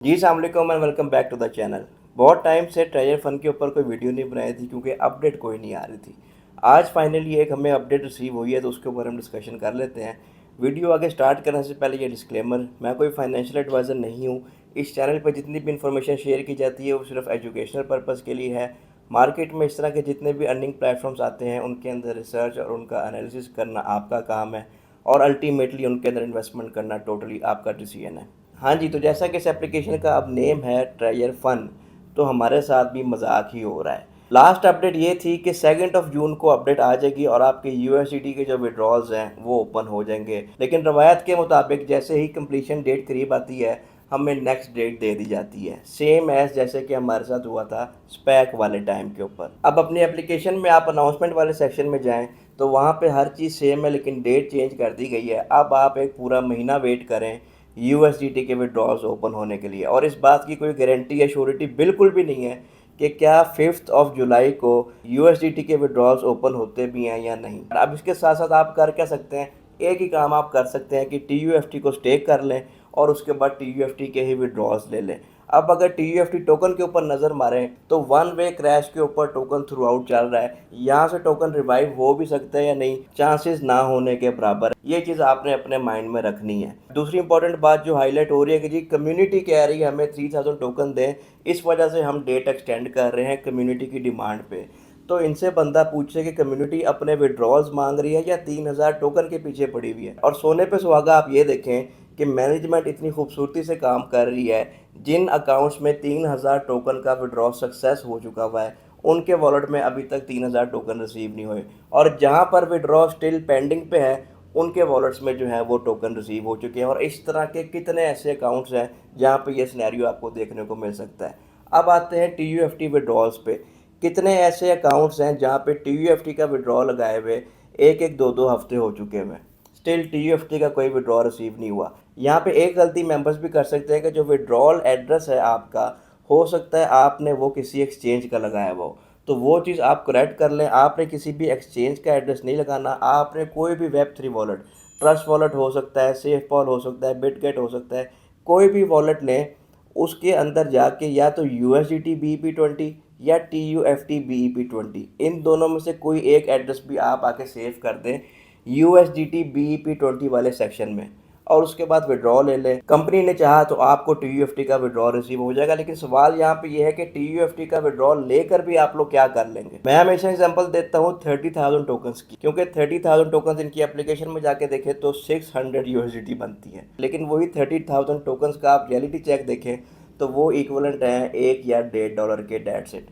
जी अस्सलाम वालेकुम and welcome back to the channel. बहुत टाइम से ट्रेजर फंड के ऊपर कोई वीडियो नहीं बनाई थी क्योंकि अपडेट कोई नहीं आ रही थी। आज फाइनली एक हमें अपडेट रिसीव हुई है तो उसके ऊपर हम डिस्कशन कर लेते हैं। वीडियो आगे स्टार्ट करने से पहले ये डिस्क्लेमर, मैं कोई फाइनेंशियल एडवाइज़र नहीं हूँ। इस चैनल पर जितनी भी इंफॉर्मेशन शेयर की जाती है वो सिर्फ एजुकेशनल पर्पज़ के लिए है। मार्केट में इस तरह के जितने भी अर्निंग प्लेटफॉर्म्स आते हैं उनके अंदर रिसर्च और उनका एनालिसिस करना आपका काम है और अल्टीमेटली उनके अंदर इन्वेस्टमेंट करना टोटली आपका डिसीजन है। हाँ जी, तो जैसा कि इस एप्लीकेशन का अब नेम है ट्रेजर फन, तो हमारे साथ भी मजाक ही हो रहा है। लास्ट अपडेट ये थी कि 2 जून को अपडेट आ जाएगी और आपके यूएसडीटी के जो विड्रॉल्स हैं वो ओपन हो जाएंगे। लेकिन रवायत के मुताबिक जैसे ही कंप्लीशन डेट करीब आती है हमें नेक्स्ट डेट दे दी जाती है, सेम एज जैसे कि हमारे साथ हुआ था स्पैक वाले टाइम के ऊपर। अब अपनी एप्लीकेशन में आप अनाउंसमेंट वाले सेक्शन में जाएं तो वहाँ पे हर चीज़ सेम है लेकिन डेट चेंज कर दी गई है। अब आप एक पूरा महीना वेट करें यूएसडीटी के विड्रॉल्स ओपन होने के लिए, और इस बात की कोई गारंटी या श्योरिटी बिल्कुल भी नहीं है कि क्या 5 जुलाई को यूएसडीटी के विड्रॉल्स ओपन होते भी हैं या नहीं। अब इसके साथ साथ आप कर क्या सकते हैं, एक ही काम आप कर सकते हैं कि टीयूएफटी को स्टेक कर लें और उसके बाद टीयूएफटी के ही विड्रॉल्स ले लें। अब अगर टीयूएफटी टोकन के ऊपर नज़र मारें तो वन वे क्रैश के ऊपर टोकन थ्रू आउट चल रहा है। यहाँ से टोकन रिवाइव हो भी सकता है या नहीं, चांसेस ना होने के बराबर। ये चीज़ आपने अपने माइंड में रखनी है। दूसरी इंपॉर्टेंट बात जो हाईलाइट हो रही है कि जी कम्युनिटी कह रही है हमें 3000 टोकन दें, इस वजह से हम डेट एक्सटेंड कर रहे हैं कम्युनिटी की डिमांड पे। तो इनसे बंदा पूछे कि कम्युनिटी अपने विड्रॉल्स मांग रही है या 3000 टोकन के पीछे पड़ी हुई है। और सोने पे सुहागा आप ये देखें कि मैनेजमेंट इतनी खूबसूरती से काम कर रही है, जिन अकाउंट्स में 3000 टोकन का विड्रॉ सक्सेस हो चुका हुआ है उनके वॉलेट में अभी तक 3000 टोकन रिसीव नहीं हुए, और जहां पर विड्रॉ स्टिल पेंडिंग पे है उनके वॉलेट्स में जो है वो टोकन रिसीव हो चुके हैं। और इस तरह के कितने ऐसे अकाउंट्स हैं जहां पे ये सिनेरियो आपको देखने को मिल सकता है। अब आते हैं टीयूएफटी विड्रॉल्स पे। कितने ऐसे अकाउंट्स हैं जहां पे टीयूएफटी का विड्रॉ लगाए हुए एक एक दो दो हफ्ते हो चुके हैं, स्टिल टीयूएफटी का कोई विड्रॉ रिसीव नहीं हुआ। यहाँ पे एक गलती मेंबर्स भी कर सकते हैं कि जो विड्रॉल एड्रेस है आपका, हो सकता है आपने वो किसी एक्सचेंज का लगाया हुआ हो, तो वो चीज़ आप करेक्ट कर लें। आपने किसी भी एक्सचेंज का एड्रेस नहीं लगाना, आपने कोई भी वेब3 वॉलेट, ट्रस्ट वॉलेट हो सकता है, सेफपॉल हो सकता है, बिटगेट हो सकता है, कोई भी वॉलेट लें, उसके अंदर जाके या तो यूएसडीटी BEP20 या TUFT BEP20, इन दोनों में से कोई एक एड्रेस भी आप आके सेव कर दें USDT BEP20 वाले सेक्शन में, और उसके बाद विड्रॉ ले लें। कंपनी ने चाहा तो आपको TUFT का विड्रॉ रिसीव हो जाएगा, लेकिन सवाल यहाँ पे ये है कि TUFT का विड्रॉ लेकर भी आप लोग क्या कर लेंगे। मैं हमेशा एग्जांपल देता हूँ 30,000 टोकन्स की, क्योंकि 30,000 टोकन्स इनकी एप्लीकेशन में जाके देखें तो 600 USDT बनती है, लेकिन वही 30,000 टोकन्स का आप रियलिटी चेक देखें तो वो इक्वलेंट है 1 या $1.5 के, डेट्स इट।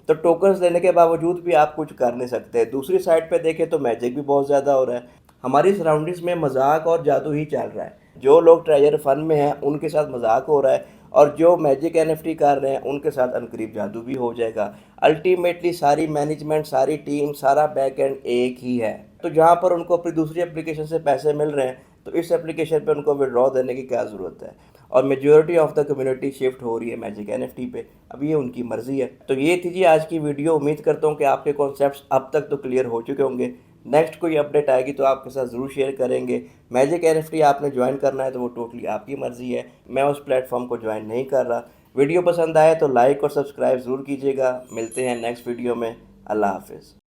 तो टोकन्स देने के बावजूद भी आप कुछ कर नहीं सकते। दूसरी साइड पे देखें तो मैजिक भी बहुत ज़्यादा हो रहा है। हमारी सराउंडिंग्स में मजाक और जादू ही चल रहा है। जो लोग ट्रेजर फन में हैं उनके साथ मजाक हो रहा है, और जो मैजिक एनएफटी कर रहे हैं उनके साथ अनकरीब जादू भी हो जाएगा। अल्टीमेटली सारी मैनेजमेंट, सारी टीम, सारा बैक एंड एक ही है। तो जहाँ पर उनको अपनी दूसरी एप्लीकेशन से पैसे मिल रहे हैं तो इस एप्लीकेशन पे उनको विड्रॉ देने की क्या ज़रूरत है। और majority of the community shift हो रही है मैजिक एनएफटी पे। अब ये उनकी मर्ज़ी है। तो ये थी जी आज की वीडियो। उम्मीद करता हूँ कि आपके कॉन्सेप्ट्स अब तक तो क्लियर हो चुके होंगे। नेक्स्ट कोई अपडेट आएगी तो आपके साथ ज़रूर शेयर करेंगे। मैजिक एनएफटी आपने ज्वाइन करना है तो वो टोटली आपकी मर्ज़ी है, मैं उस प्लेटफॉर्म को ज्वाइन नहीं कर रहा। वीडियो पसंद आए तो लाइक और सब्सक्राइब ज़रूर कीजिएगा। मिलते हैं नेक्स्ट वीडियो में। अल्लाह हाफिज़।